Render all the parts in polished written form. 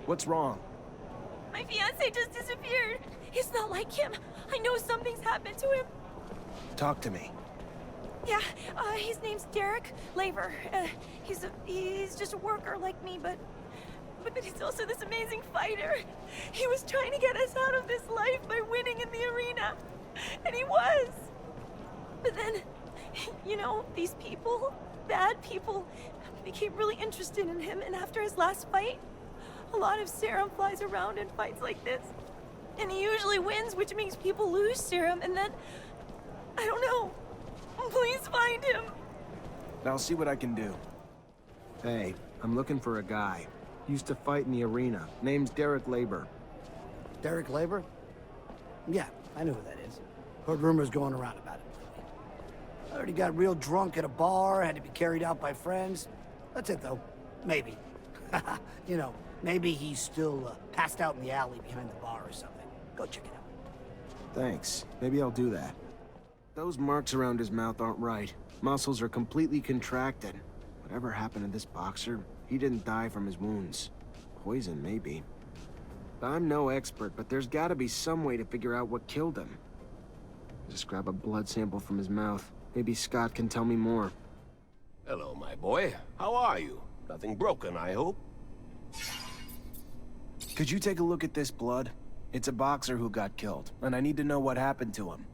What's wrong? My fiancé just disappeared. It's not like him. I know something's happened to him. Talk to me. Yeah, his name's Derek Labor. He's just a worker like me, but he's also this amazing fighter. He was trying to get us out of this life by winning in the arena. And he was. But then, you know, these people, bad people, became really interested in him, and after his last fight, a lot of serum flies around in fights like this. And he usually wins, which makes people lose serum, and then, I don't know. Please find him. I'll see what I can do. Hey, I'm looking for a guy. Used to fight in the arena. Name's Derek Labor. Derek Labor? Yeah, I know who that is. Heard rumors going around about it lately. I heard he got real drunk at a bar, had to be carried out by friends. That's it, though. Maybe. You know, maybe he's still passed out in the alley behind the bar or something. Go check it out. Thanks. Maybe I'll do that. Those marks around his mouth aren't right. Muscles are completely contracted. Whatever happened to this boxer, he didn't die from his wounds. Poison, maybe. I'm no expert, but there's gotta be some way to figure out what killed him. Just grab a blood sample from his mouth. Maybe Scott can tell me more. Hello, my boy. How are you? Nothing broken, I hope? Could you take a look at this blood? It's a boxer who got killed, and I need to know what happened to him.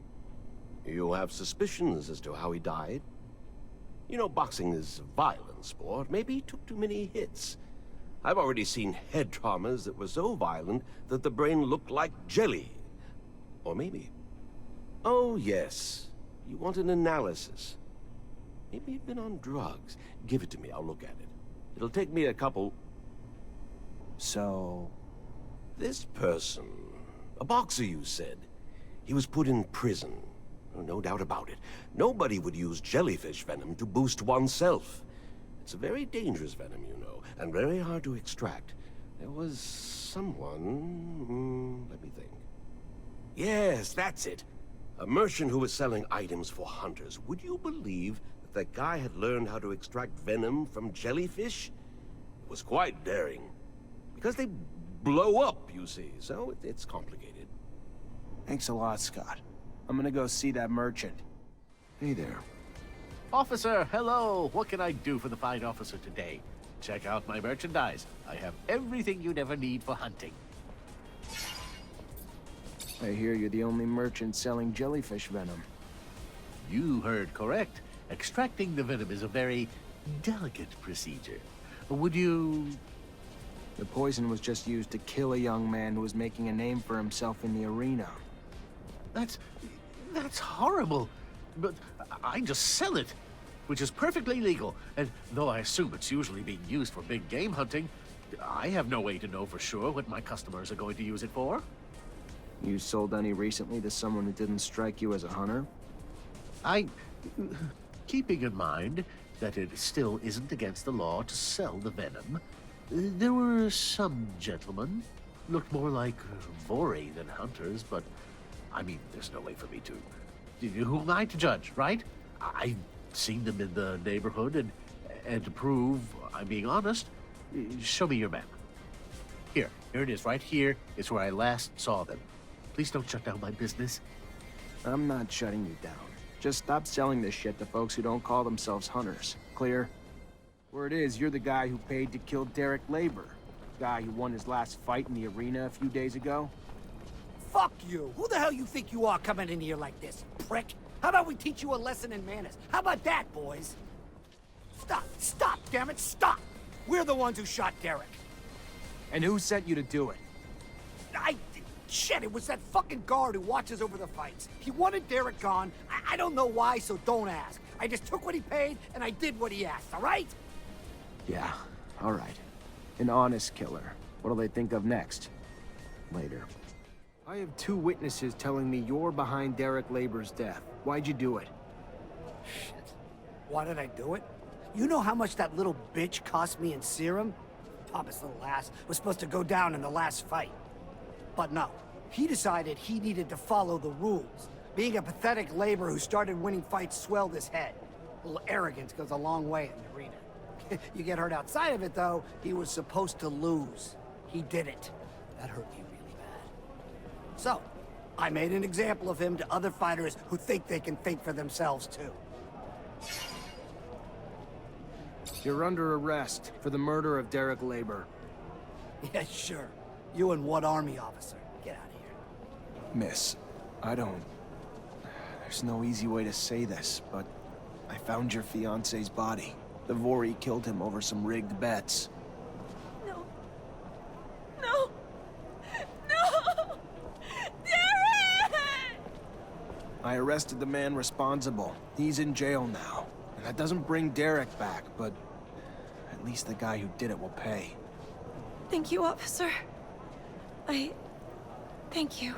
You have suspicions as to how he died? You know, boxing is a violent sport. Maybe he took too many hits. I've already seen head traumas that were so violent that the brain looked like jelly. Or maybe... Oh, yes. You want an analysis. Maybe he'd been on drugs. Give it to me, I'll look at it. It'll take me a couple... So... This person... A boxer, you said. He was put in prison. Oh, no doubt about it. Nobody would use jellyfish venom to boost oneself. It's a very dangerous venom, you know, and very hard to extract. There was someone... let me think. Yes, that's it. A merchant who was selling items for hunters. Would you believe that that guy had learned how to extract venom from jellyfish? It was quite daring. Because they blow up, you see, so it's complicated. Thanks a lot, Scott. I'm gonna go see that merchant. Hey there. Officer, hello! What can I do for the fine officer today? Check out my merchandise. I have everything you'd ever need for hunting. I hear you're the only merchant selling jellyfish venom. You heard correct. Extracting the venom is a very delicate procedure. Would you... The poison was just used to kill a young man who was making a name for himself in the arena. That's horrible. But I just sell it, which is perfectly legal. And though I assume it's usually being used for big game hunting, I have no way to know for sure what my customers are going to use it for. You sold any recently to someone who didn't strike you as a hunter? Keeping in mind that it still isn't against the law to sell the venom, there were some gentlemen. Looked more like Vori than hunters, but I mean, there's no way for me to... Who am I to judge, right? I've seen them in the neighborhood, and to prove I'm being honest, show me your map. Here it is, right here is where I last saw them. Please don't shut down my business. I'm not shutting you down. Just stop selling this shit to folks who don't call themselves hunters. Clear? Word is, you're the guy who paid to kill Derek Labor. Guy who won his last fight in the arena a few days ago. Fuck you! Who the hell you think you are coming in here like this, prick? How about we teach you a lesson in manners? How about that, boys? Stop, damn it, stop! We're the ones who shot Derek. And who sent you to do it? Shit, it was that fucking guard who watches over the fights. He wanted Derek gone. I don't know why, so don't ask. I just took what he paid, and I did what he asked, all right? Yeah, all right. An honest killer. What'll they think of next? Later. I have 2 witnesses telling me you're behind Derek Labor's death. Why'd you do it? Shit. Why did I do it? You know how much that little bitch cost me in serum? Thomas' little ass was supposed to go down in the last fight. But no, he decided he needed to follow the rules. Being a pathetic laborer who started winning fights swelled his head. A little arrogance goes a long way in the arena. You get hurt outside of it, though, he was supposed to lose. he did it. That hurt me really bad. So, I made an example of him to other fighters who think they can think for themselves, too. You're under arrest for the murder of Derek Labor. Yeah, sure. You and what army officer? Get out of here. Miss, I don't... There's no easy way to say this, but I found your fiancé's body. The Vori killed him over some rigged bets. No. No! No! Derek! I arrested the man responsible. He's in jail now. And that doesn't bring Derek back, but at least the guy who did it will pay. Thank you, officer. Thank you.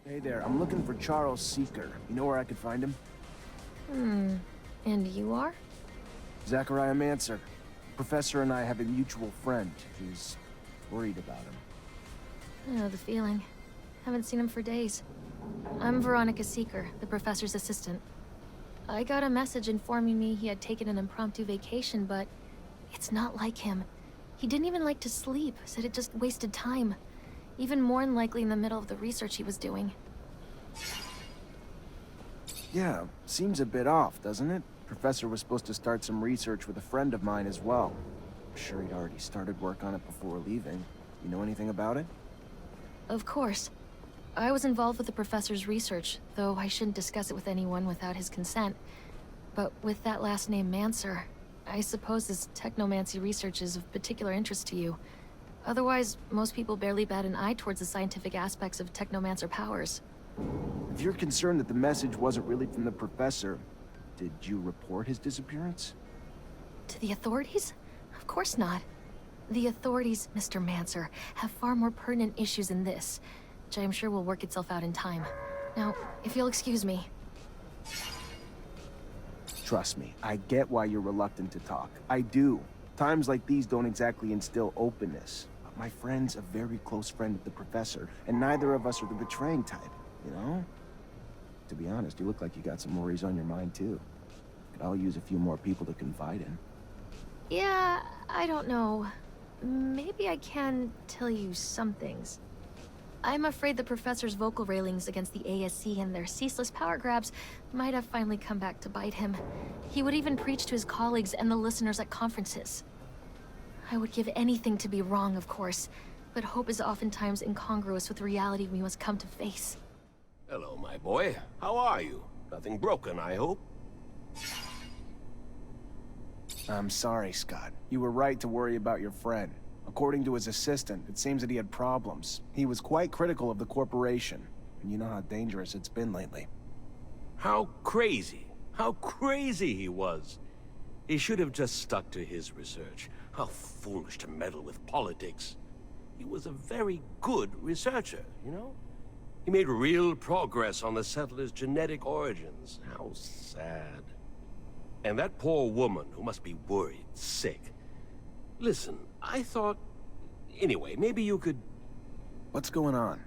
Hey there, I'm looking for Charles Seeker. You know where I could find him? And you are? Zachariah Mancer. Professor and I have a mutual friend who's worried about him. I know the feeling. Haven't seen him for days. I'm Veronica Seeker, the professor's assistant. I got a message informing me he had taken an impromptu vacation, but it's not like him. He didn't even like to sleep, said it just wasted time. Even more than likely in the middle of the research he was doing. Yeah, seems a bit off, doesn't it? Professor was supposed to start some research with a friend of mine as well. I'm sure he'd already started work on it before leaving. You know anything about it? Of course. I was involved with the professor's research, though I shouldn't discuss it with anyone without his consent. But with that last name, Mancer, I suppose this technomancy research is of particular interest to you. Otherwise, most people barely bat an eye towards the scientific aspects of technomancer powers. If you're concerned that the message wasn't really from the professor, did you report his disappearance? To the authorities? Of course not. The authorities, Mr. Mancer, have far more pertinent issues than this, which I'm sure will work itself out in time. Now, if you'll excuse me. Trust me, I get why you're reluctant to talk. I do. Times like these don't exactly instill openness. But my friend's a very close friend of the professor, and neither of us are the betraying type, you know? To be honest, you look like you got some worries on your mind, too. Could all use a few more people to confide in. Yeah, I don't know. Maybe I can tell you some things. I'm afraid the professor's vocal railings against the ASC and their ceaseless power grabs might have finally come back to bite him. He would even preach to his colleagues and the listeners at conferences. I would give anything to be wrong, of course, but hope is oftentimes incongruous with the reality we must come to face. Hello, my boy. How are you? Nothing broken, I hope? I'm sorry, Scott. You were right to worry about your friend. According to his assistant, it seems that he had problems. He was quite critical of the corporation, and you know how dangerous it's been lately. How crazy he was. He should have just stuck to his research. How foolish to meddle with politics. He was a very good researcher, you know? He made real progress on the settlers' genetic origins. How sad. And that poor woman who must be worried, sick. Listen, I thought... Anyway, maybe you could... What's going on?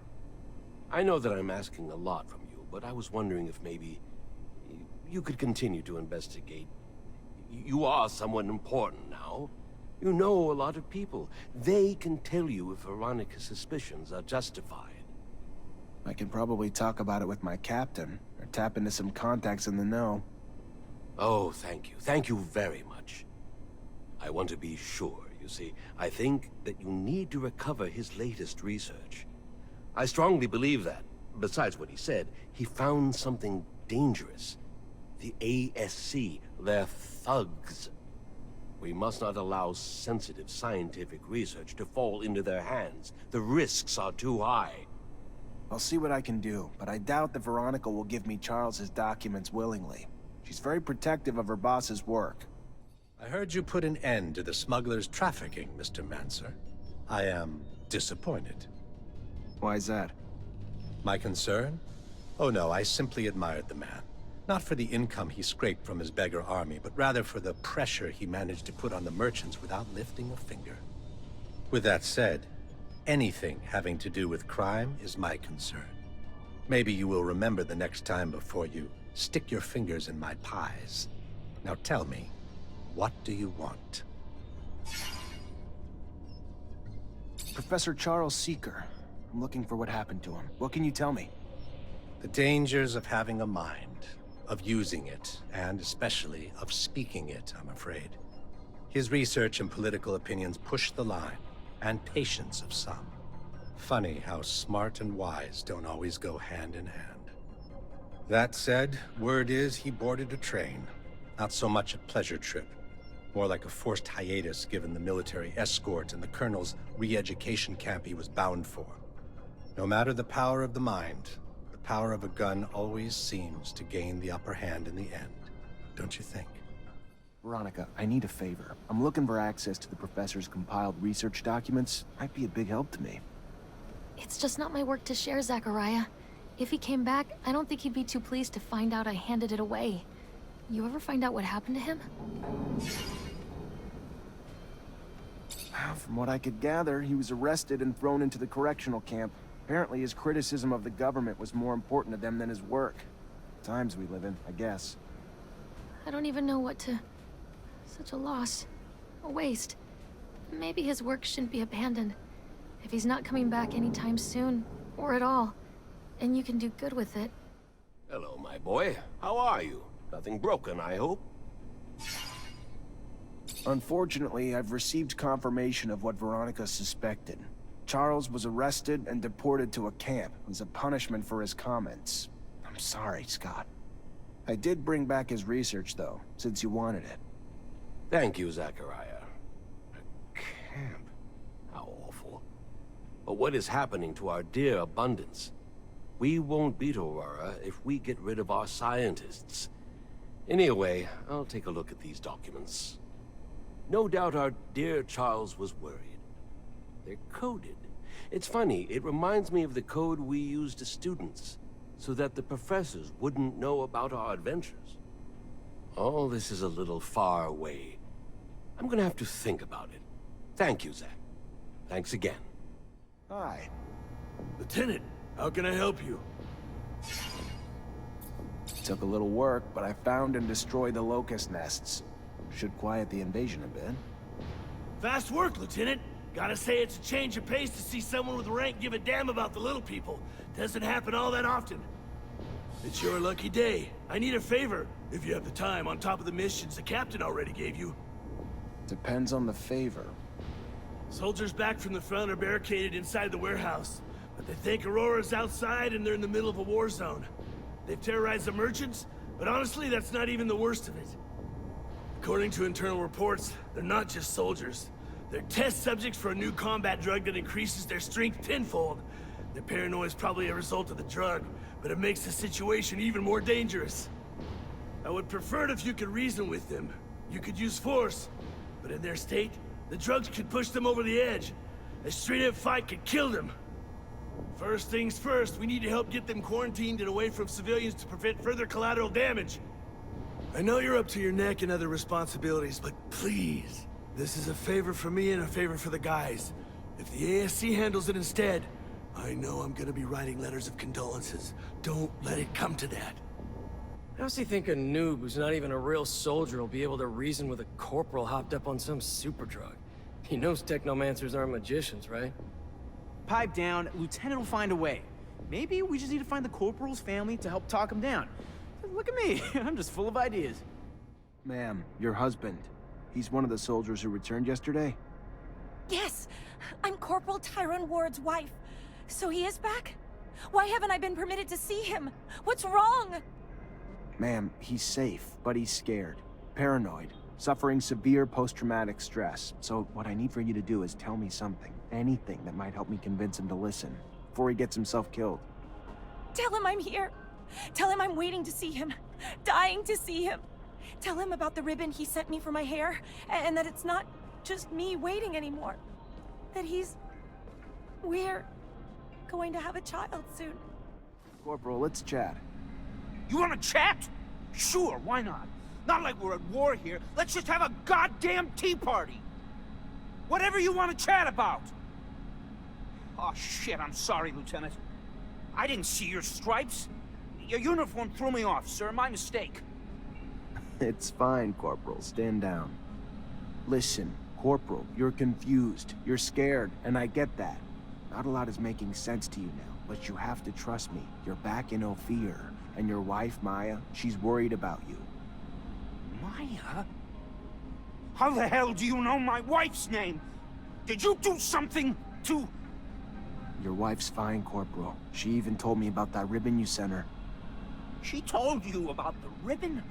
I know that I'm asking a lot from you, but I was wondering if maybe... you could continue to investigate. You are someone important now. You know a lot of people. They can tell you if Veronica's suspicions are justified. I can probably talk about it with my captain, or tap into some contacts in the know. Oh, thank you. Thank you very much. I want to be sure, you see. I think that you need to recover his latest research. I strongly believe that, besides what he said, he found something dangerous. The ASC, they're thugs. We must not allow sensitive scientific research to fall into their hands. The risks are too high. I'll see what I can do, but I doubt that Veronica will give me Charles's documents willingly. She's very protective of her boss's work. I heard you put an end to the smugglers' trafficking, Mr. Mancer. I am disappointed. Why is that? My concern? Oh no, I simply admired the man. Not for the income he scraped from his beggar army, but rather for the pressure he managed to put on the merchants without lifting a finger. With that said, anything having to do with crime is my concern. Maybe you will remember the next time before you stick your fingers in my pies. Now tell me, what do you want? Professor Charles Seeker. I'm looking for what happened to him. What can you tell me? The dangers of having a mind, of using it, and especially of speaking it, I'm afraid. His research and political opinions push the line, and patience of some. Funny how smart and wise don't always go hand in hand. That said, word is he boarded a train. Not so much a pleasure trip. More like a forced hiatus given the military escort and the colonel's re-education camp he was bound for. No matter the power of the mind, the power of a gun always seems to gain the upper hand in the end. Don't you think? Veronica, I need a favor. I'm looking for access to the professor's compiled research documents. Might be a big help to me. It's just not my work to share, Zachariah. If he came back, I don't think he'd be too pleased to find out I handed it away. You ever find out what happened to him? From what I could gather, he was arrested and thrown into the correctional camp. Apparently his criticism of the government was more important to them than his work. Times we live in, I guess. I don't even know what to... Such a loss. A waste. Maybe his work shouldn't be abandoned. If he's not coming back anytime soon, or at all, and you can do good with it. Hello, my boy. How are you? Nothing broken, I hope? Unfortunately, I've received confirmation of what Veronica suspected. Charles was arrested and deported to a camp as a punishment for his comments. I'm sorry, Scott. I did bring back his research, though, since you wanted it. Thank you, Zachariah. A camp? How awful. But what is happening to our dear Abundance? We won't beat Aurora if we get rid of our scientists. Anyway, I'll take a look at these documents. No doubt our dear Charles was worried. They're coded. It's funny, it reminds me of the code we used as students, so that the professors wouldn't know about our adventures. All this is a little far away. I'm gonna have to think about it. Thank you, Zach. Thanks again. Hi. Lieutenant, how can I help you? Took a little work, but I found and destroyed the locust nests. Should quiet the invasion a bit. Fast work, Lieutenant. Gotta say it's a change of pace to see someone with rank give a damn about the little people. Doesn't happen all that often. It's your lucky day. I need a favor, if you have the time, on top of the missions the captain already gave you. Depends on the favor. Soldiers back from the front are barricaded inside the warehouse, but they think Aurora's outside and they're in the middle of a war zone. They've terrorized the merchants, but honestly, that's not even the worst of it. According to internal reports, they're not just soldiers. They're test subjects for a new combat drug that increases their strength tenfold. Their paranoia is probably a result of the drug, but it makes the situation even more dangerous. I would prefer it if you could reason with them. You could use force, but in their state, the drugs could push them over the edge. A straight-up fight could kill them. First things first, we need to help get them quarantined and away from civilians to prevent further collateral damage. I know you're up to your neck in other responsibilities, but please, this is a favor for me and a favor for the guys. If the ASC handles it instead, I know I'm gonna be writing letters of condolences. Don't let it come to that. How's he think a noob who's not even a real soldier will be able to reason with a corporal hopped up on some super drug? He knows Technomancers aren't magicians, right? Pipe down, Lieutenant will find a way. Maybe we just need to find the corporal's family to help talk him down. Look at me, I'm just full of ideas. Ma'am, your husband. He's one of the soldiers who returned yesterday? Yes, I'm Corporal Tyrone Ward's wife. So he is back? Why haven't I been permitted to see him? What's wrong? Ma'am, he's safe, but he's scared. Paranoid. Suffering severe post-traumatic stress. So what I need for you to do is tell me something. Anything that might help me convince him to listen. Before he gets himself killed. Tell him I'm here. Tell him I'm waiting to see him. Dying to see him. Tell him about the ribbon he sent me for my hair. And that it's not just me waiting anymore. That we're going to have a child soon. Corporal, let's chat. You wanna chat? Sure, why not? Not like we're at war here. Let's just have a goddamn tea party. Whatever you want to chat about. Oh shit, I'm sorry, Lieutenant. I didn't see your stripes. Your uniform threw me off, sir. My mistake. It's fine, Corporal. Stand down. Listen, Corporal, you're confused, you're scared, and I get that. Not a lot is making sense to you now, but you have to trust me. You're back in Ophir, and your wife, Maya, she's worried about you. Maya? How the hell do you know my wife's name? Did you do something to... Your wife's fine, Corporal. She even told me about that ribbon you sent her. She told you about the ribbon?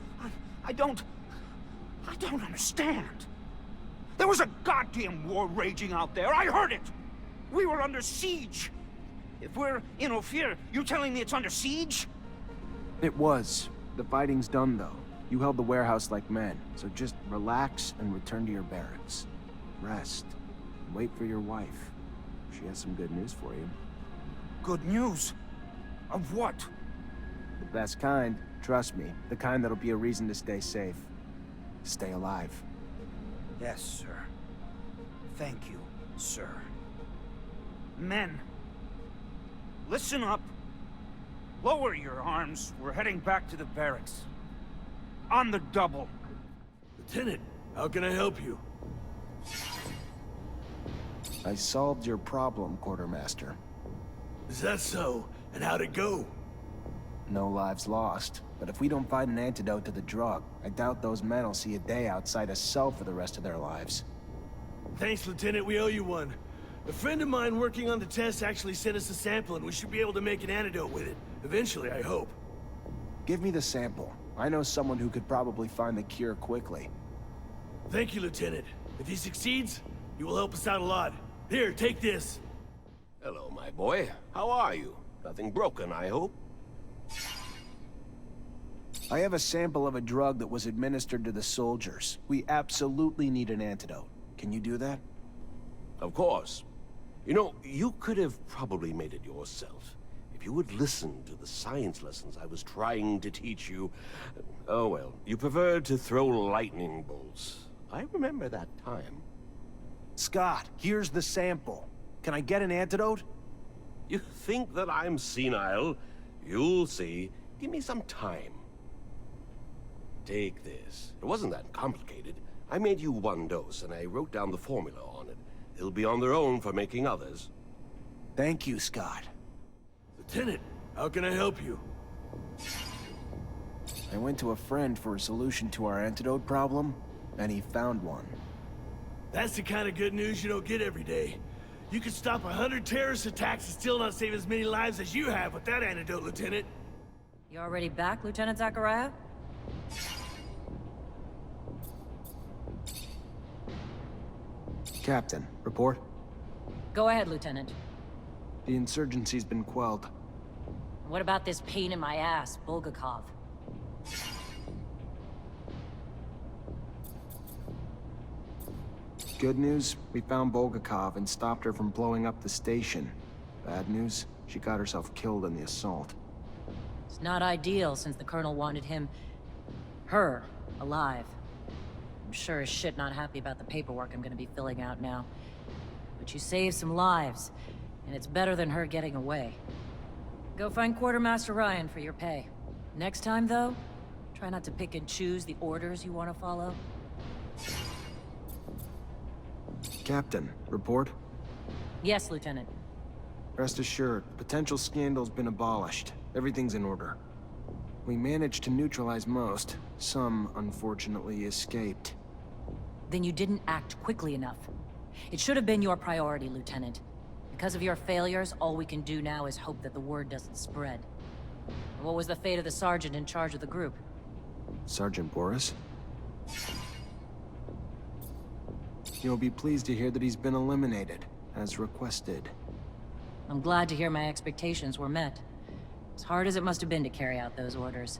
I don't understand. There was a goddamn war raging out there. I heard it. We were under siege. If we're in Ophir, you telling me it's under siege? It was. The fighting's done, though. You held the warehouse like men, so just relax and return to your barracks. Rest. And wait for your wife. She has some good news for you. Good news? Of what? The best kind. Trust me. The kind that'll be a reason to stay safe. Stay alive. Yes, sir. Thank you, sir. Men, listen up. Lower your arms. We're heading back to the barracks. On the double. Lieutenant, how can I help you? I solved your problem, Quartermaster. Is that so? And how'd it go? No lives lost. But if we don't find an antidote to the drug, I doubt those men will see a day outside a cell for the rest of their lives. Thanks, Lieutenant. We owe you one. A friend of mine working on the test actually sent us a sample, and we should be able to make an antidote with it. Eventually, I hope. Give me the sample. I know someone who could probably find the cure quickly. Thank you, Lieutenant. If he succeeds, he will help us out a lot. Here, take this. Hello, my boy. How are you? Nothing broken, I hope? I have a sample of a drug that was administered to the soldiers. We absolutely need an antidote. Can you do that? Of course. You know, you could have probably made it yourself. If you would listen to the science lessons I was trying to teach you... Oh well, you preferred to throw lightning bolts. I remember that time. Scott, here's the sample. Can I get an antidote? You think that I'm senile? You'll see. Give me some time. Take this. It wasn't that complicated. I made you one dose, and I wrote down the formula on it. They'll be on their own for making others. Thank you, Scott. Lieutenant, how can I help you? I went to a friend for a solution to our antidote problem, and he found one. That's the kind of good news you don't get every day. You could stop 100 terrorist attacks and still not save as many lives as you have with that antidote, Lieutenant. You already back, Lieutenant Zachariah? Captain, report. Go ahead, Lieutenant. The insurgency's been quelled. What about this pain in my ass, Bulgakov? Good news, we found Bulgakov and stopped her from blowing up the station. Bad news, she got herself killed in the assault. It's not ideal since the Colonel wanted her, alive. I'm sure as shit not happy about the paperwork I'm gonna be filling out now. But you saved some lives, and it's better than her getting away. Go find Quartermaster Ryan for your pay. Next time, though, try not to pick and choose the orders you want to follow. Captain, report. Yes, Lieutenant. Rest assured, potential scandal's been abolished. Everything's in order. We managed to neutralize most. Some, unfortunately, escaped. Then you didn't act quickly enough. It should have been your priority, Lieutenant. Because of your failures, all we can do now is hope that the word doesn't spread. And what was the fate of the sergeant in charge of the group? Sergeant Boris? You'll be pleased to hear that he's been eliminated, as requested. I'm glad to hear my expectations were met. As hard as it must have been to carry out those orders,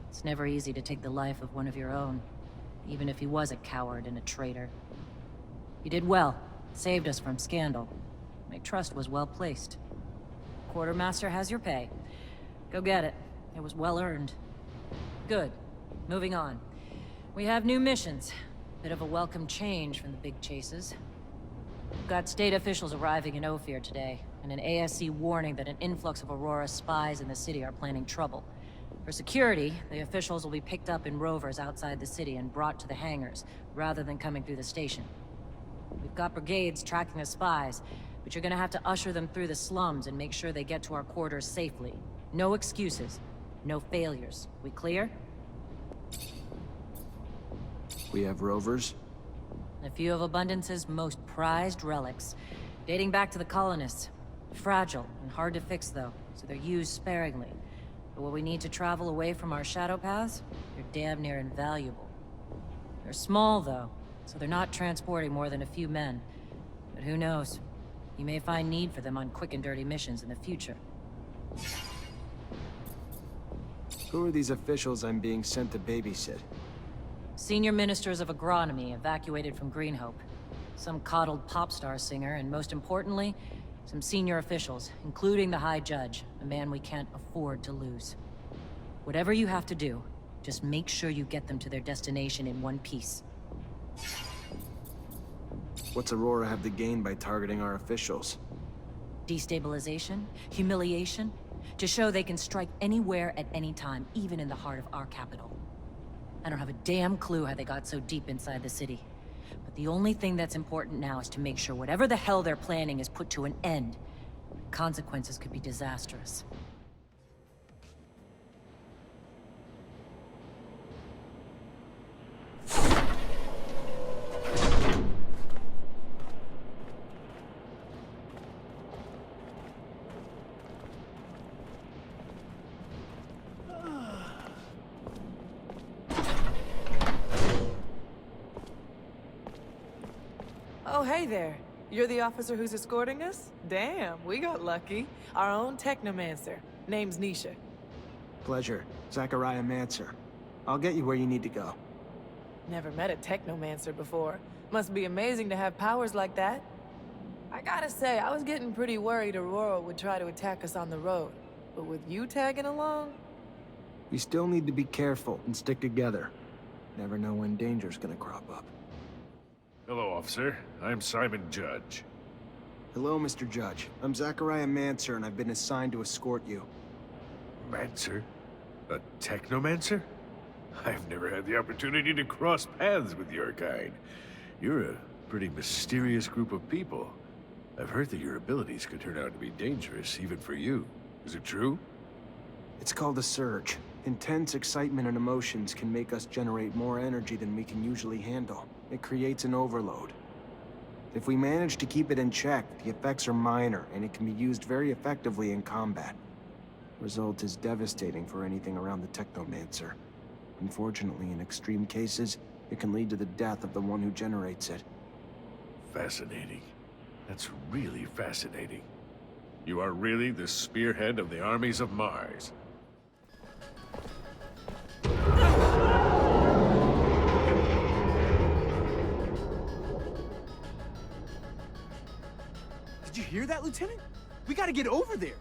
it's never easy to take the life of one of your own, even if he was a coward and a traitor. You did well, saved us from scandal. My trust was well placed. Quartermaster has your pay. Go get it. It was well earned. Good. Moving on. We have new missions. Bit of a welcome change from the big chases. We've got state officials arriving in Ophir today, and an ASC warning that an influx of Aurora spies in the city are planning trouble. For security, the officials will be picked up in rovers outside the city and brought to the hangars, rather than coming through the station. got brigades tracking the spies, but you're gonna have to usher them through the slums and make sure they get to our quarters safely. No excuses. No failures. We clear? We have rovers? A few of Abundance's most prized relics, dating back to the colonists. Fragile and hard to fix, though, so they're used sparingly. But when we need to travel away from our shadow paths, they're damn near invaluable. They're small, though, so they're not transporting more than a few men. But who knows? You may find need for them on quick and dirty missions in the future. Who are these officials I'm being sent to babysit? Senior ministers of agronomy evacuated from Greenhope. Some coddled pop star singer, and most importantly, some senior officials, including the High Judge, a man we can't afford to lose. Whatever you have to do, just make sure you get them to their destination in one piece. What's Aurora have to gain by targeting our officials? Destabilization, humiliation, to show they can strike anywhere at any time, even in the heart of our capital. I don't have a damn clue how they got so deep inside the city. But the only thing that's important now is to make sure whatever the hell they're planning is put to an end. Consequences could be disastrous. Oh, hey there. You're the officer who's escorting us? Damn, we got lucky. Our own Technomancer. Name's Nisha. Pleasure. Zachariah Mancer. I'll get you where you need to go. Never met a Technomancer before. Must be amazing to have powers like that. I gotta say, I was getting pretty worried Aurora would try to attack us on the road. But with you tagging along? We still need to be careful and stick together. Never know when danger's gonna crop up. Hello, officer. I'm Simon Judge. Hello, Mr. Judge. I'm Zachariah Mancer, and I've been assigned to escort you. Mancer? A Technomancer? I've never had the opportunity to cross paths with your kind. You're a pretty mysterious group of people. I've heard that your abilities could turn out to be dangerous, even for you. Is it true? It's called a surge. Intense excitement and emotions can make us generate more energy than we can usually handle. It creates an overload. If we manage to keep it in check, the effects are minor, and it can be used very effectively in combat. Result is devastating for anything around the Technomancer. Unfortunately, in extreme cases, it can lead to the death of the one who generates it. Fascinating. That's really fascinating. You are really the spearhead of the armies of Mars. Did you hear that, Lieutenant? We gotta get over there.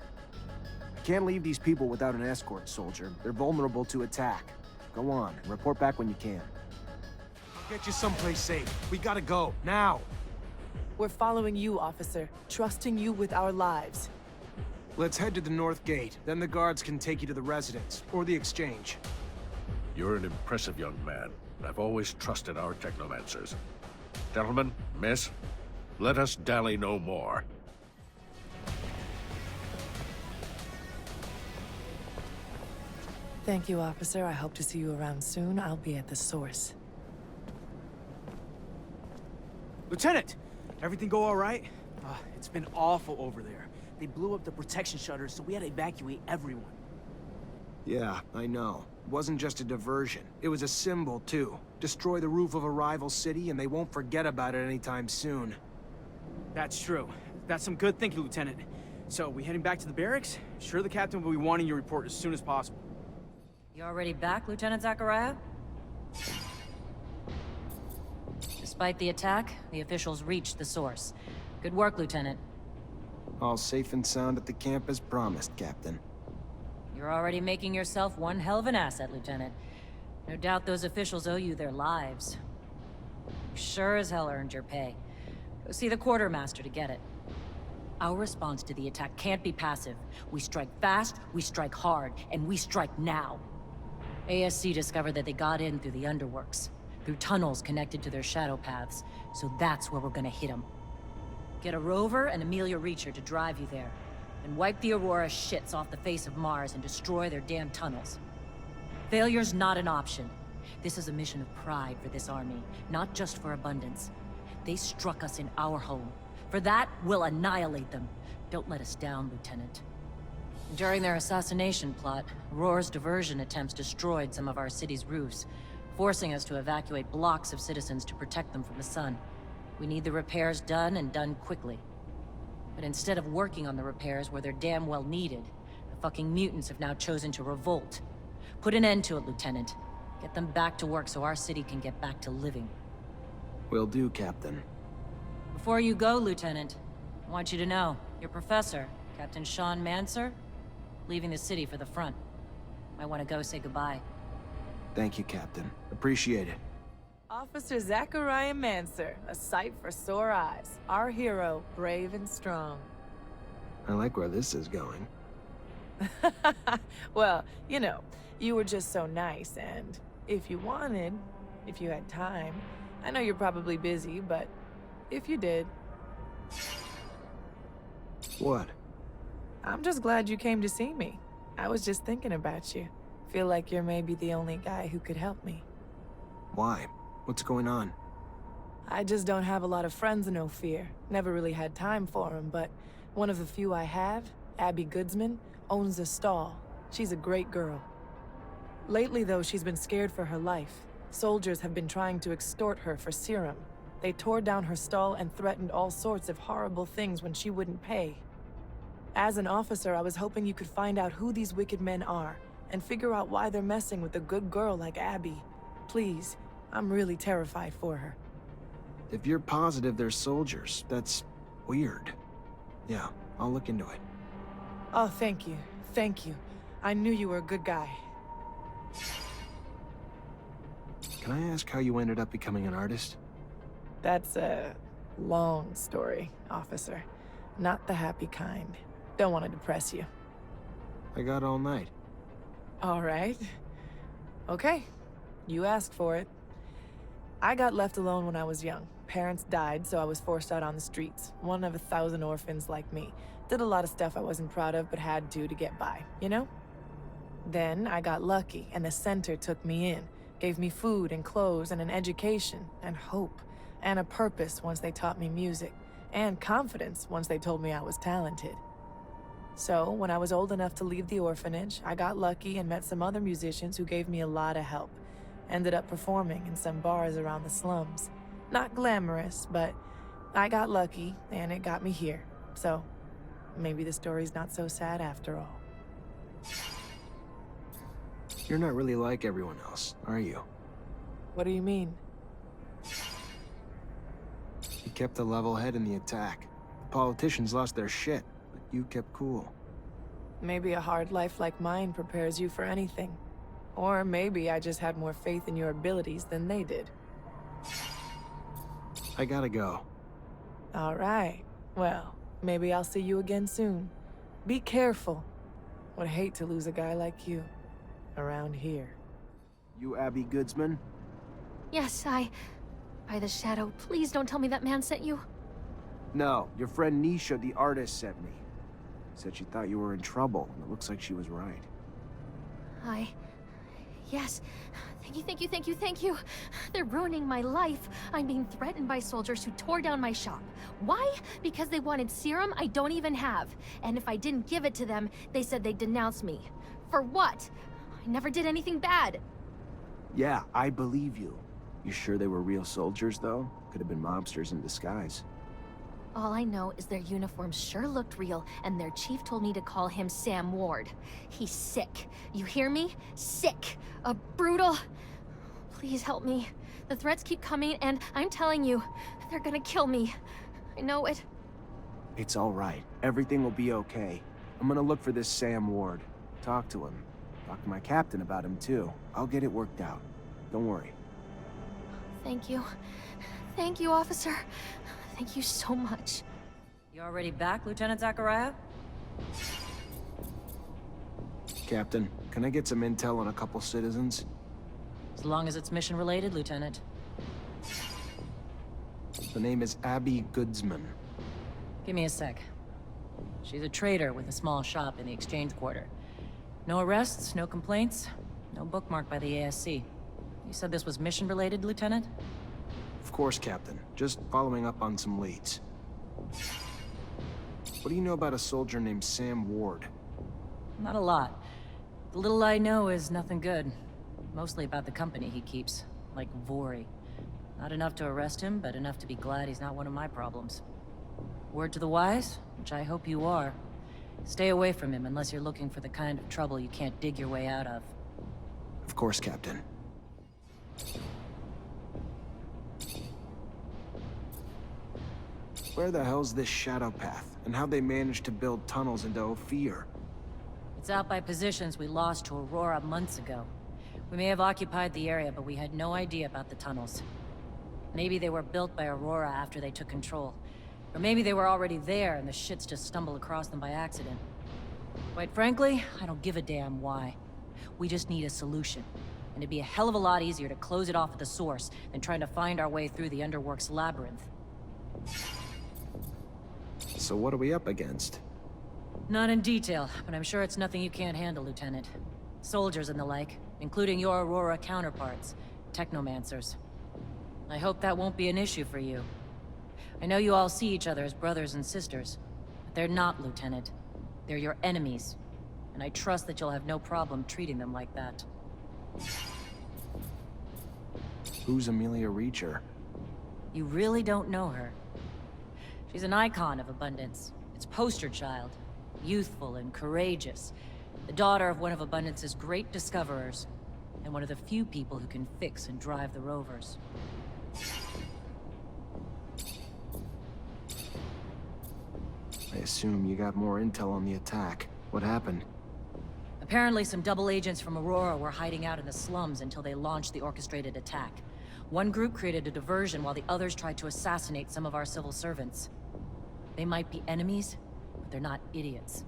I can't leave these people without an escort, soldier. They're vulnerable to attack. Go on, and report back when you can. I'll get you someplace safe. We gotta go, now. We're following you, officer. Trusting you with our lives. Let's head to the north gate. Then the guards can take you to the residence, or the exchange. You're an impressive young man. I've always trusted our Technomancers. Gentlemen, miss, let us dally no more. Thank you, officer. I hope to see you around soon. I'll be at the source. Lieutenant! Everything go all right? It's been awful over there. They blew up the protection shutters, so we had to evacuate everyone. Yeah, I know. It wasn't just a diversion. It was a symbol, too. Destroy the roof of a rival city, and they won't forget about it anytime soon. That's true. That's some good thinking, Lieutenant. So, we heading back to the barracks? Sure the captain will be wanting your report as soon as possible. You already back, Lieutenant Zachariah? Despite the attack, the officials reached the source. Good work, Lieutenant. All safe and sound at the camp as promised, Captain. You're already making yourself one hell of an asset, Lieutenant. No doubt those officials owe you their lives. You sure as hell earned your pay. Go see the quartermaster to get it. Our response to the attack can't be passive. We strike fast, we strike hard, and we strike now. ASC discovered that they got in through the underworks. through tunnels connected to their shadow paths, so that's where we're gonna hit them. Get a rover and Amelia Reacher to drive you there, and wipe the Aurora shits off the face of Mars and destroy their damn tunnels. Failure's not an option. This is a mission of pride for this army, not just for abundance. They struck us in our home. For that, we'll annihilate them. Don't let us down, Lieutenant. During their assassination plot, Aurora's diversion attempts destroyed some of our city's roofs, forcing us to evacuate blocks of citizens to protect them from the sun. We need the repairs done, and done quickly. But instead of working on the repairs where they're damn well needed, the fucking mutants have now chosen to revolt. Put an end to it, Lieutenant. Get them back to work so our city can get back to living. Will do, Captain. Before you go, Lieutenant, I want you to know, your professor, Captain Technomancer, leaving the city for the front. Might want to go say goodbye. Thank you, Captain. Appreciate it. Officer Zachariah Mancer, a sight for sore eyes. Our hero, brave and strong. I like where this is going. Well, you know, you were just so nice, and if you wanted, if you had time, I know you're probably busy, but if you did... What? I'm just glad you came to see me. I was just thinking about you. Feel like you're maybe the only guy who could help me. Why? What's going on? I just don't have a lot of friends in Ophir. Never really had time for them, but one of the few I have, Abby Goodsman, owns a stall. She's a great girl. Lately, though, she's been scared for her life. Soldiers have been trying to extort her for serum. They tore down her stall and threatened all sorts of horrible things when she wouldn't pay. As an officer, I was hoping you could find out who these wicked men are, and figure out why they're messing with a good girl like Abby. Please, I'm really terrified for her. If you're positive they're soldiers, that's weird. Yeah, I'll look into it. Oh, thank you. Thank you. I knew you were a good guy. Can I ask how you ended up becoming an artist? That's a long story, officer. Not the happy kind. Don't want to depress you. I got all night. All right. Okay. You asked for it. I got left alone when I was young. Parents died, so I was forced out on the streets. One of 1,000 orphans like me. Did a lot of stuff I wasn't proud of, but had to get by, you know? Then I got lucky, and the center took me in. Gave me food and clothes and an education and hope. And a purpose once they taught me music. And confidence once they told me I was talented. So, when I was old enough to leave the orphanage, I got lucky and met some other musicians who gave me a lot of help. Ended up performing in some bars around the slums. Not glamorous, but I got lucky, and it got me here. So, maybe the story's not so sad after all. You're not really like everyone else, are you? What do you mean? You kept a level head in the attack. The politicians lost their shit, but you kept cool. Maybe a hard life like mine prepares you for anything. Or maybe I just had more faith in your abilities than they did. I gotta go. All right. Well, maybe I'll see you again soon. Be careful. Would hate to lose a guy like you around here. You Abby Goodsman? Yes, By the shadow, please don't tell me that man sent you. No, your friend Nisha, the artist, sent me. Said she thought you were in trouble, and it looks like she was right. Yes. Thank you, thank you, thank you, thank you. They're ruining my life. I'm being threatened by soldiers who tore down my shop. Why? Because they wanted serum I don't even have. And if I didn't give it to them, they said they'd denounce me. For what? I never did anything bad. Yeah, I believe you. You sure they were real soldiers, though? Could have been mobsters in disguise. All I know is their uniforms sure looked real, and their chief told me to call him Sam Ward. He's sick. You hear me? Sick. A brutal... Please help me. The threats keep coming, and I'm telling you, they're gonna kill me. I know it. It's all right. Everything will be okay. I'm gonna look for this Sam Ward. Talk to him. Talk to my captain about him, too. I'll get it worked out. Don't worry. Thank you. Thank you, officer. Thank you so much. You already back, Lieutenant Zachariah? Captain, can I get some intel on a couple citizens? As long as it's mission-related, Lieutenant. The name is Abby Goodsman. Give me a sec. She's a trader with a small shop in the Exchange Quarter. No arrests, no complaints, no bookmark by the ASC. You said this was mission-related, Lieutenant? Of course, Captain. Just following up on some leads. What do you know about a soldier named Sam Ward? Not a lot. The little I know is nothing good. Mostly about the company he keeps, like Vori. Not enough to arrest him, but enough to be glad he's not one of my problems. Word to the wise, which I hope you are. Stay away from him unless you're looking for the kind of trouble you can't dig your way out of. Of course, Captain. Where the hell's this shadow path, and how'd they manage to build tunnels into Ophir? It's out by positions we lost to Aurora months ago. We may have occupied the area, but we had no idea about the tunnels. Maybe they were built by Aurora after they took control. Or maybe they were already there and the shits just stumbled across them by accident. Quite frankly, I don't give a damn why. We just need a solution. And it'd be a hell of a lot easier to close it off at the source than trying to find our way through the Underworks labyrinth. So what are we up against? Not in detail, but I'm sure it's nothing you can't handle, Lieutenant. Soldiers and the like, including your Aurora counterparts, Technomancers. I hope that won't be an issue for you. I know you all see each other as brothers and sisters, but they're not, Lieutenant. They're your enemies, and I trust that you'll have no problem treating them like that. Who's Amelia Reacher? You really don't know her. She's an icon of abundance. Its poster child. Youthful and courageous. The daughter of one of Abundance's great discoverers. And one of the few people who can fix and drive the rovers. I assume you got more intel on the attack. What happened? Apparently some double agents from Aurora were hiding out in the slums until they launched the orchestrated attack. One group created a diversion while the others tried to assassinate some of our civil servants. They might be enemies, but they're not idiots.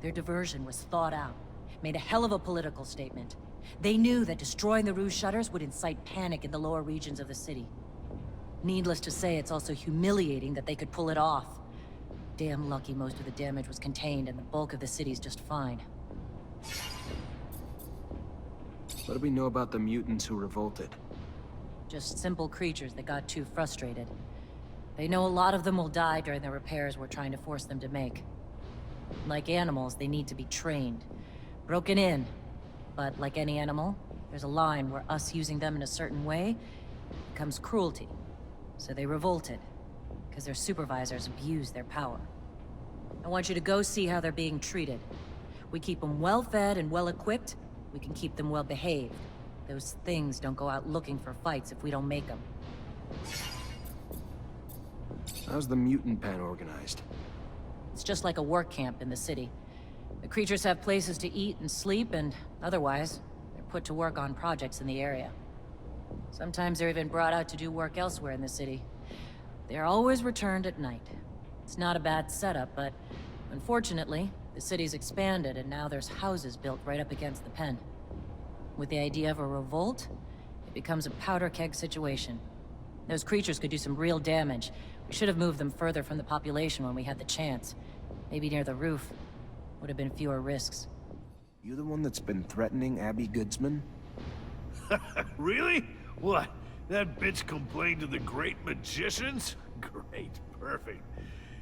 Their diversion was thought out, made a hell of a political statement. They knew that destroying the Rouge shutters would incite panic in the lower regions of the city. Needless to say, it's also humiliating that they could pull it off. Damn lucky most of the damage was contained and the bulk of the city's just fine. What do we know about the mutants who revolted? Just simple creatures that got too frustrated. They know a lot of them will die during the repairs we're trying to force them to make. Like animals, they need to be trained. Broken in. But like any animal, there's a line where us using them in a certain way becomes cruelty. So they revolted, because their supervisors abused their power. I want you to go see how they're being treated. We keep them well-fed and well-equipped, we can keep them well-behaved. Those things don't go out looking for fights if we don't make them. How's the mutant pen organized? It's just like a work camp in the city. The creatures have places to eat and sleep, and otherwise, they're put to work on projects in the area. Sometimes they're even brought out to do work elsewhere in the city. They're always returned at night. It's not a bad setup, but unfortunately, the city's expanded and now there's houses built right up against the pen. With the idea of a revolt, it becomes a powder keg situation. Those creatures could do some real damage. We should have moved them further from the population when we had the chance. Maybe near the roof. Would have been fewer risks. You the one that's been threatening Abby Goodsman? Really? What? That bitch complained to the great magicians? Great, perfect.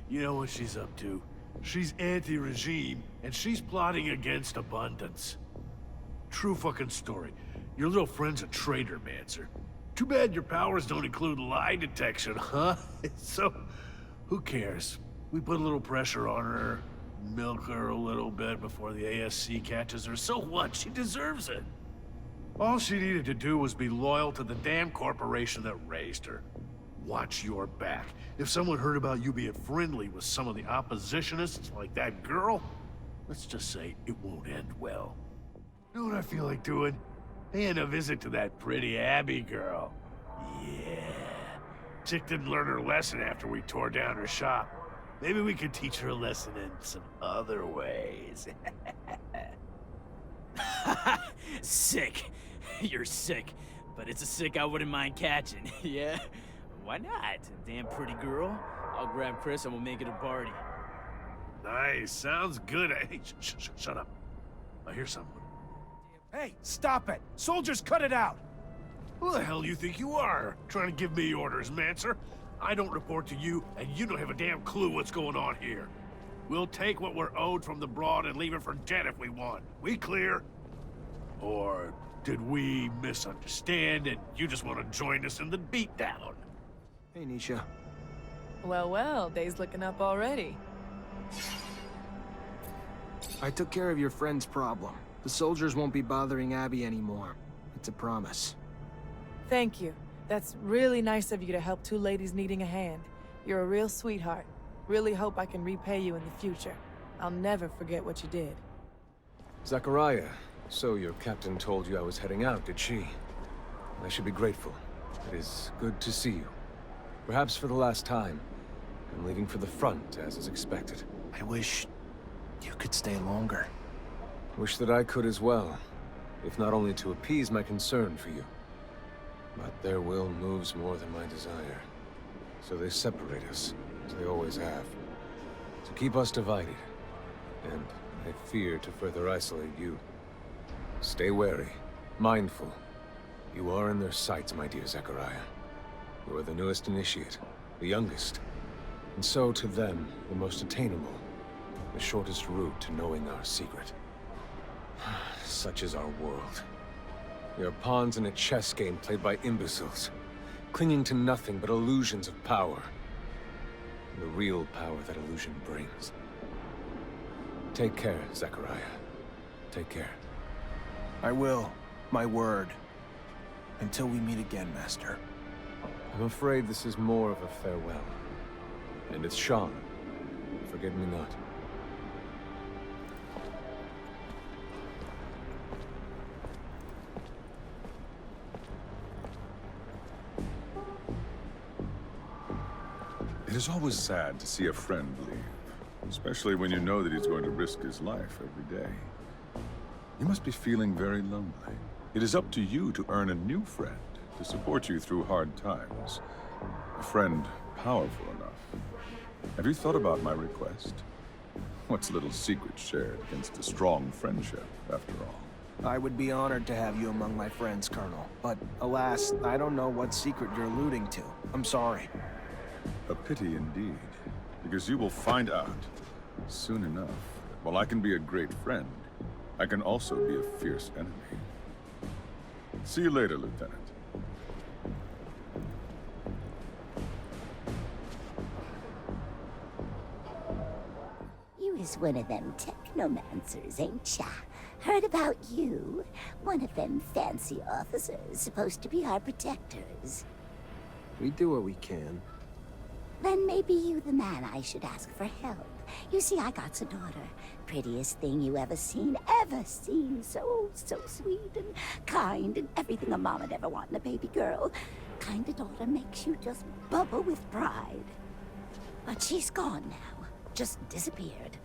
You know what she's up to? She's anti-regime, and she's plotting against abundance. True fucking story. Your little friend's a traitor, Mancer. Too bad your powers don't include lie detection, huh? So, who cares? We put a little pressure on her, milk her a little bit before the ASC catches her. So what? She deserves it. All she needed to do was be loyal to the damn corporation that raised her. Watch your back. If someone heard about you being friendly with some of the oppositionists like that girl, let's just say it won't end well. You know what I feel like doing? Paying a visit to that pretty Abby girl. Yeah. Chick didn't learn her lesson after we tore down her shop. Maybe we could teach her a lesson in some other ways. Sick. You're sick, but it's a sick I wouldn't mind catching, yeah? Why not? Damn pretty girl. I'll grab Chris and we'll make it a party. Nice, sounds good. Hey, shut up. I hear someone. Hey, stop it! Soldiers, cut it out! Who the hell you think you are? Trying to give me orders, Mancer? I don't report to you, and you don't have a damn clue what's going on here. We'll take what we're owed from the Broad and leave it for dead if we want. We clear? Or did we misunderstand and you just want to join us in the beatdown? Hey, Nisha. Well, well, day's looking up already. I took care of your friend's problem. The soldiers won't be bothering Abby anymore. It's a promise. Thank you. That's really nice of you to help two ladies needing a hand. You're a real sweetheart. Really hope I can repay you in the future. I'll never forget what you did. Zachariah, so your captain told you I was heading out, did she? I should be grateful. It is good to see you. Perhaps for the last time. I'm leaving for the front, as is expected. I wish you could stay longer. Wish that I could as well, if not only to appease my concern for you. But their will moves more than my desire. So they separate us, as they always have. To keep us divided. And I fear to further isolate you. Stay wary, mindful. You are in their sights, my dear Zachariah. You are the newest initiate, the youngest. And so, to them, the most attainable. The shortest route to knowing our secret. Such is our world. We are pawns in a chess game played by imbeciles, clinging to nothing but illusions of power. And the real power that illusion brings. Take care, Zachariah. Take care. I will. My word. Until we meet again, Master. I'm afraid this is more of a farewell. And it's Sean. Forget me not. It is always sad to see a friend leave, especially when you know that he's going to risk his life every day. You must be feeling very lonely. It is up to you to earn a new friend to support you through hard times. A friend powerful enough. Have you thought about my request? What's little secret shared against a strong friendship, after all? I would be honored to have you among my friends, Colonel. But alas, I don't know what secret you're alluding to. I'm sorry. A pity indeed, because you will find out soon enough that while I can be a great friend, I can also be a fierce enemy. See you later, Lieutenant. You is one of them Technomancers, ain't ya? Heard about you. One of them fancy officers supposed to be our protectors. We do what we can. Then maybe you the man I should ask for help. You see, I got a daughter. Prettiest thing you ever seen, ever seen. So sweet and kind and everything a mom'd ever want in a baby girl. Kind of daughter makes you just bubble with pride. But she's gone now. Just disappeared.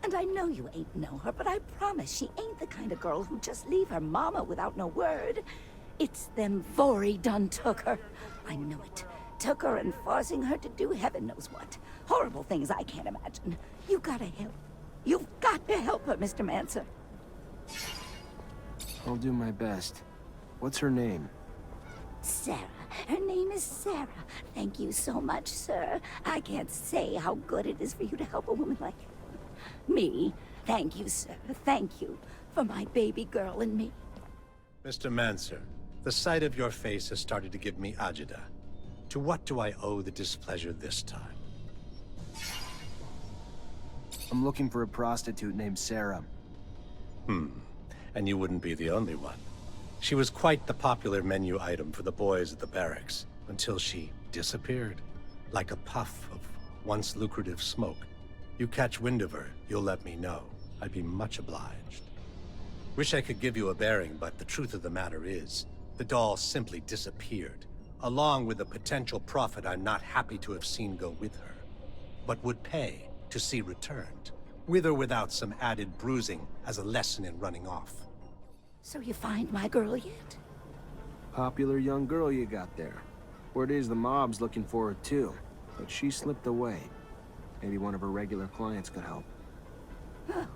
And I know you ain't know her, but I promise she ain't the kind of girl who just leave her mama without no word. It's them Vori done took her. I know it. Took her and forcing her to do heaven knows what. Horrible things I can't imagine. You gotta help. You've got to help her, Mr. Mancer. I'll do my best. What's her name? Sarah. Her name is Sarah. Thank you so much, sir. I can't say how good it is for you to help a woman like me. Thank you, sir. Thank you for my baby girl and me. Mr. Mancer, the sight of your face has started to give me agita. To what do I owe the displeasure this time? I'm looking for a prostitute named Sarah. And you wouldn't be the only one. She was quite the popular menu item for the boys at the barracks, until she disappeared, like a puff of once lucrative smoke. You catch wind of her, you'll let me know. I'd be much obliged. Wish I could give you a bearing, but the truth of the matter is, the doll simply disappeared, along with a potential profit I'm not happy to have seen go with her, but would pay to see returned, with or without some added bruising as a lesson in running off. So you find my girl yet? Popular young girl you got there. Word is the mob's looking for her too, but she slipped away. Maybe one of her regular clients could help. Oh,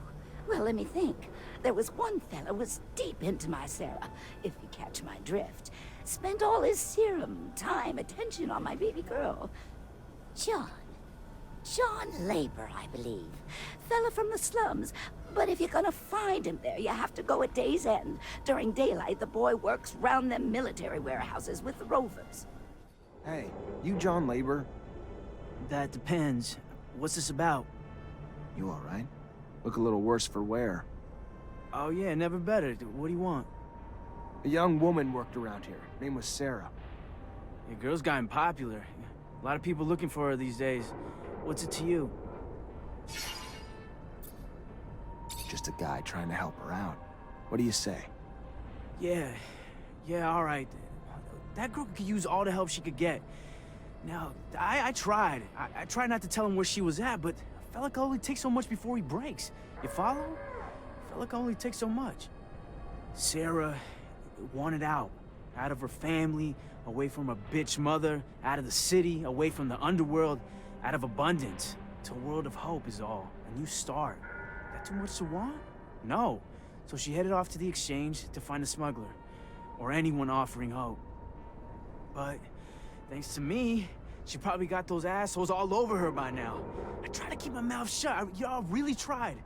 well, let me think. There was one fella was deep into my Sarah, if you catch my drift. Spent all his serum, time, attention on my baby girl. John Labor, I believe. Fella from the slums. But if you're gonna find him there, you have to go at day's end. During daylight, the boy works round them military warehouses with the rovers. Hey, you John Labor? That depends. What's this about? You all right? Look a little worse for wear. Oh yeah, never better. What do you want? A young woman worked around here. Name was Sarah. Your girl's gotten popular. A lot of people looking for her these days. What's it to you? Just a guy trying to help her out. What do you say? Yeah, all right. That girl could use all the help she could get. Now, I tried. I tried not to tell him where she was at, but I felt like it only takes so much before he breaks. You follow? I felt like it only takes so much. Sarah wanted out of her family, away from her bitch mother, out of the city, away from the underworld, out of abundance, to a world of hope is all. A new start. That too much to want? No. So she headed off to the exchange to find a smuggler, or anyone offering hope. But thanks to me, she probably got those assholes all over her by now. I tried to keep my mouth shut. Y'all really tried.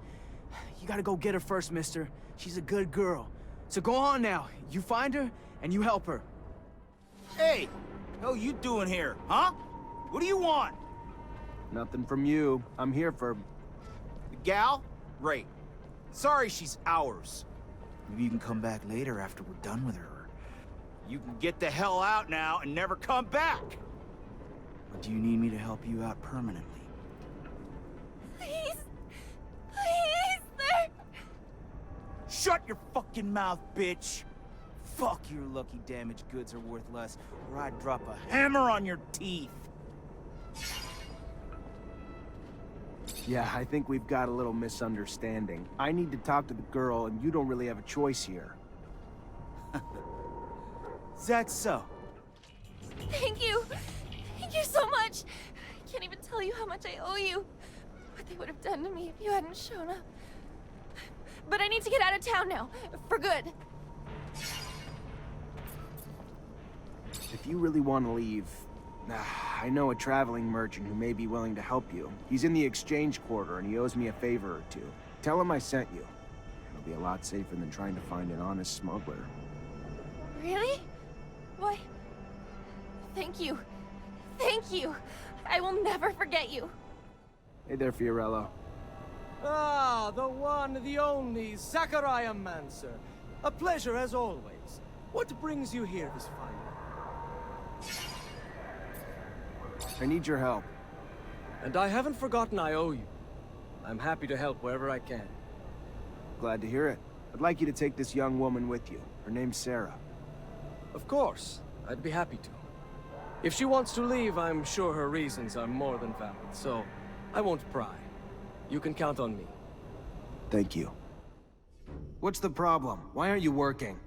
You gotta go get her first, mister. She's a good girl. So go on now. You find her, and you help her. Hey! Hell you doing here, huh? What do you want? Nothing from you. I'm here for... The gal? Great. Sorry she's ours. Maybe you can come back later after we're done with her. You can get the hell out now and never come back! Or do you need me to help you out permanently? Please! Please, sir! Shut your fucking mouth, bitch! Fuck, your lucky damaged goods are worth less, or I'd drop a hammer on your teeth! Yeah, I think we've got a little misunderstanding. I need to talk to the girl, and you don't really have a choice here. Is that so? Thank you! Thank you so much! I can't even tell you how much I owe you. What they would have done to me if you hadn't shown up. But I need to get out of town now, for good. If you really want to leave, I know a traveling merchant who may be willing to help you. He's in the exchange quarter and he owes me a favor or two. Tell him I sent you. It'll be a lot safer than trying to find an honest smuggler. Really? Why? Thank you. Thank you. I will never forget you. Hey there, Fiorello. Ah, the one, the only, Zachariah Mancer. A pleasure as always. What brings you here this fine night? I need your help. And I haven't forgotten I owe you. I'm happy to help wherever I can. Glad to hear it. I'd like you to take this young woman with you. Her name's Sarah. Of course. I'd be happy to. If she wants to leave, I'm sure her reasons are more than valid, so I won't pry. You can count on me. Thank you. What's the problem? Why aren't you working?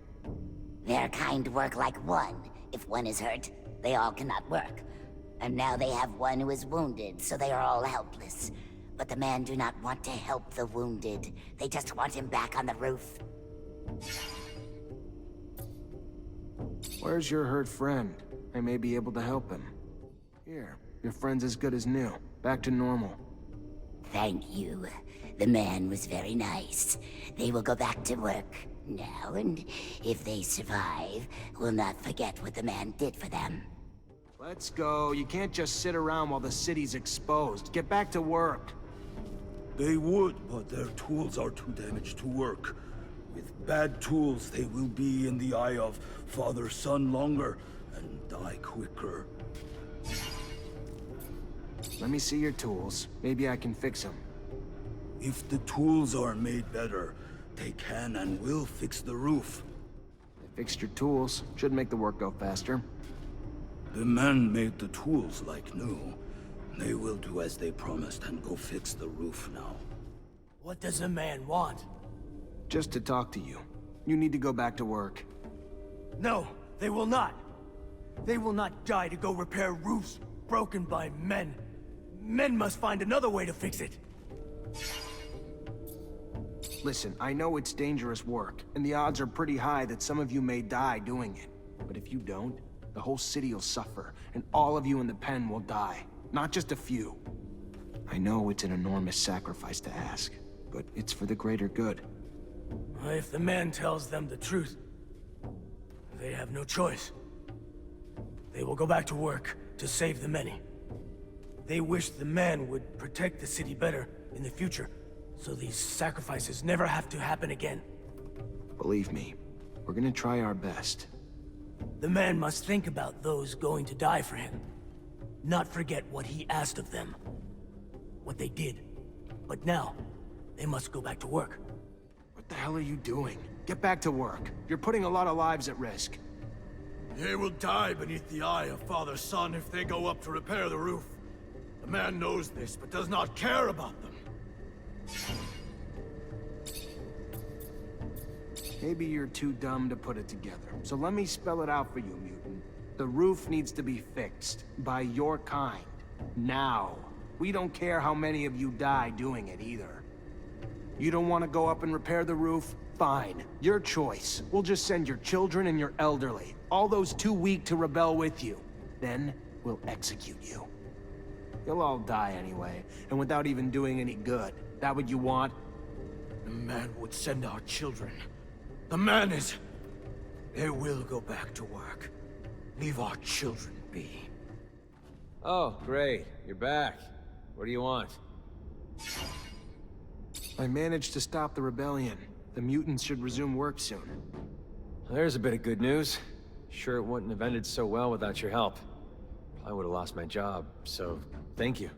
Their kind work like one. If one is hurt, they all cannot work. And now they have one who is wounded, so they are all helpless. But the men do not want to help the wounded. They just want him back on the roof. Where's your hurt friend? I may be able to help him. Here, your friend's as good as new. Back to normal. Thank you. The man was very nice. They will go back to work now, and if they survive, will not forget what the man did for them. Let's go. You can't just sit around while the city's exposed. Get back to work. They would, but their tools are too damaged to work. With bad tools, they will be in the eye of father-son longer, and die quicker. Let me see your tools. Maybe I can fix them. If the tools are made better, they can and will fix the roof. They fixed your tools. Should make the work go faster. The men made the tools like new. They will do as they promised and go fix the roof now. What does the man want? Just to talk to you. You need to go back to work. No, they will not. They will not die to go repair roofs broken by men. Men must find another way to fix it. Listen, I know it's dangerous work, and the odds are pretty high that some of you may die doing it. But if you don't, the whole city will suffer, and all of you in the pen will die. Not just a few. I know it's an enormous sacrifice to ask, but it's for the greater good. If the man tells them the truth, they have no choice. They will go back to work to save the many. They wish the man would protect the city better in the future, so these sacrifices never have to happen again. Believe me, we're gonna try our best. The man must think about those going to die for him. Not forget what he asked of them. What they did. But now, they must go back to work. What the hell are you doing? Get back to work. You're putting a lot of lives at risk. They will die beneath the eye of Father Son if they go up to repair the roof. The man knows this, but does not care about them. Maybe you're too dumb to put it together. So let me spell it out for you, mutant. The roof needs to be fixed. By your kind. Now. We don't care how many of you die doing it either. You don't want to go up and repair the roof? Fine. Your choice. We'll just send your children and your elderly. All those too weak to rebel with you. Then, we'll execute you. You'll all die anyway, and without even doing any good. That what you want? The man would send our children. The man is... They will go back to work. Leave our children be. Oh, great. You're back. What do you want? I managed to stop the rebellion. The mutants should resume work soon. There's a bit of good news. Sure it wouldn't have ended so well without your help. I would have lost my job, so thank you.